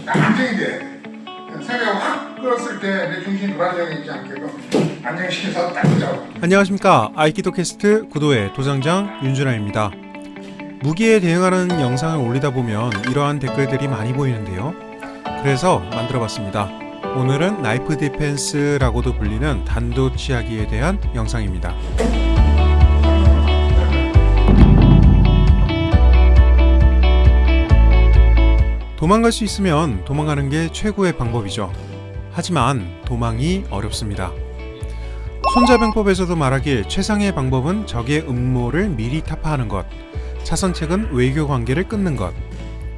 안정이 돼야 돼. 생각이 확 끌었을 때 내 중심이 불안정해 있지 않게끔 안정시켜서 딱 잡아. 안녕하십니까. 아이키도 캐스트 구도의 도장장 윤준하입니다. 무기에 대응하는 영상을 올리다 보면 이러한 댓글들이 많이 보이는데요. 그래서 만들어봤습니다. 오늘은 나이프 디펜스라고도 불리는 단도 취하기에 대한 영상입니다. 도망갈 수 있으면 도망가는 게 최고의 방법이죠. 하지만 도망이 어렵습니다. 손자병법에서도 말하길 최상의 방법은 적의 음모를 미리 타파하는 것, 차선책은 외교 관계를 끊는 것,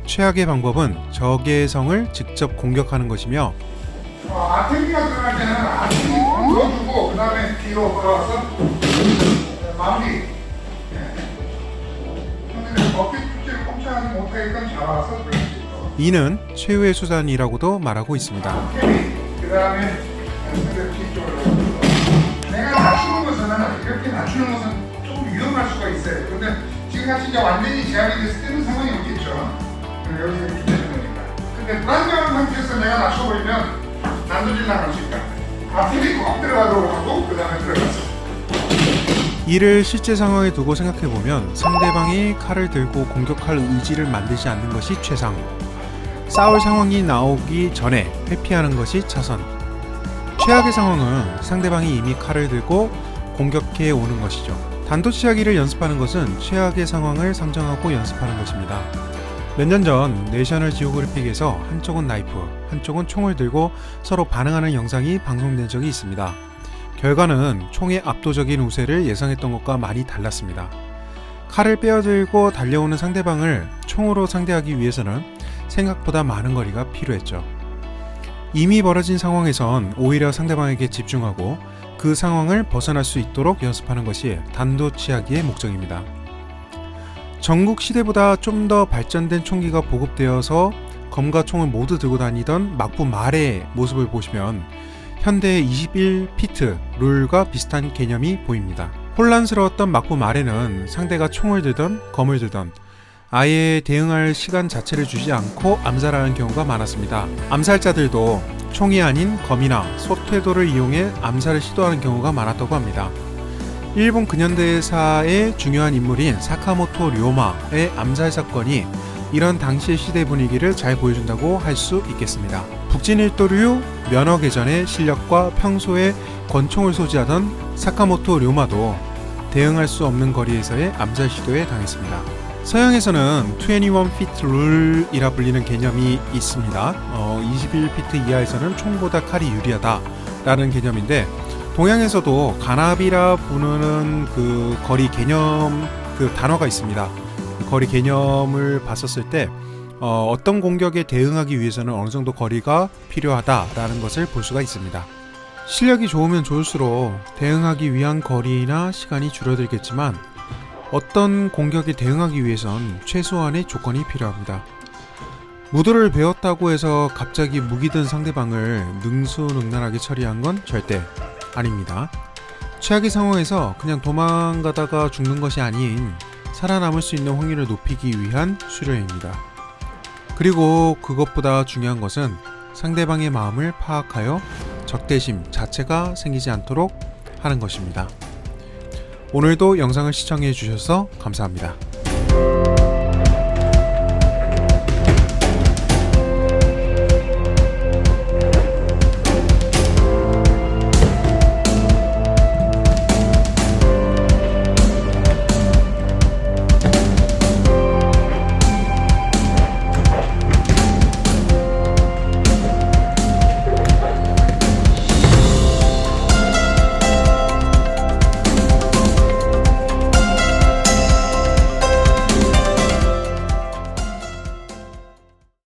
최악의 방법은 적의 성을 직접 공격하는 것이며 아테미가 들어갈 때는 아테미 넣어주고 그 다음에 뒤로 걸어와서 마무리. 근데 어깨 축제를 꼼짝하지 못하게끔 잡아서 그럴 수 있고. 이는 최후의 수단이라고도 말하고 있습니다. 그 다음에 뒤쪽으로 내가 낮추는 것은 이렇게 낮추는 것은 조금 위험할 수가 있어요. 근데 지금같이 이제 완전히 제압이 됐을 때는 상관이 없겠죠. 여기서 이렇게 되는 거니까. 근데 불안정한 상태에서 내가 낮춰버리면 난도질 나갈 수 있다. 앞에 꼭 들어가도록 하고 그 다음에 들어가서. 이를 실제 상황에 두고 생각해보면 상대방이 칼을 들고 공격할 의지를 만들지 않는 것이 최상, 싸울 상황이 나오기 전에 회피하는 것이 차선, 최악의 상황은 상대방이 이미 칼을 들고 공격해 오는 것이죠. 단도치하기를 연습하는 것은 최악의 상황을 상정하고 연습하는 것입니다. 몇 년 전 내셔널 지오그래픽에서 한쪽은 나이프, 한쪽은 총을 들고 서로 반응하는 영상이 방송된 적이 있습니다. 결과는 총의 압도적인 우세를 예상했던 것과 많이 달랐습니다. 칼을 빼어들고 달려오는 상대방을 총으로 상대하기 위해서는 생각보다 많은 거리가 필요했죠. 이미 벌어진 상황에선 오히려 상대방에게 집중하고 그 상황을 벗어날 수 있도록 연습하는 것이 단도치하기의 목적입니다. 전국 시대보다 좀 더 발전된 총기가 보급되어서 검과 총을 모두 들고 다니던 막부 말의 모습을 보시면 현대의 21피트 룰과 비슷한 개념이 보입니다. 혼란스러웠던 막부 말에는 상대가 총을 들던 검을 들던 아예 대응할 시간 자체를 주지 않고 암살하는 경우가 많았습니다. 암살자들도 총이 아닌 검이나 소태도를 이용해 암살을 시도하는 경우가 많았다고 합니다. 일본 근현대사의 중요한 인물인 사카모토 료마의 암살 사건이 이런 당시의 시대 분위기를 잘 보여준다고 할 수 있겠습니다. 북진일도류 면허 개전의 실력과 평소에 권총을 소지하던 사카모토 료마도 대응할 수 없는 거리에서의 암살 시도에 당했습니다. 서양에서는 21피트 룰이라 불리는 개념이 있습니다. 21피트 이하에서는 총보다 칼이 유리하다 라는 개념인데, 동양에서도 가나비라 부르는 그 거리 개념 그 단어가 있습니다. 거리 개념을 봤었을 때 어떤 공격에 대응하기 위해서는 어느 정도 거리가 필요하다라는 것을 볼 수가 있습니다. 실력이 좋으면 좋을수록 대응하기 위한 거리나 시간이 줄어들겠지만 어떤 공격에 대응하기 위해선 최소한의 조건이 필요합니다. 무도를 배웠다고 해서 갑자기 무기 든 상대방을 능수능란하게 처리한 건 절대 아닙니다. 최악의 상황에서 그냥 도망가다가 죽는 것이 아닌 살아남을 수 있는 확률을 높이기 위한 수련입니다. 그리고 그것보다 중요한 것은 상대방의 마음을 파악하여 적대심 자체가 생기지 않도록 하는 것입니다. 오늘도 영상을 시청해 주셔서 감사합니다.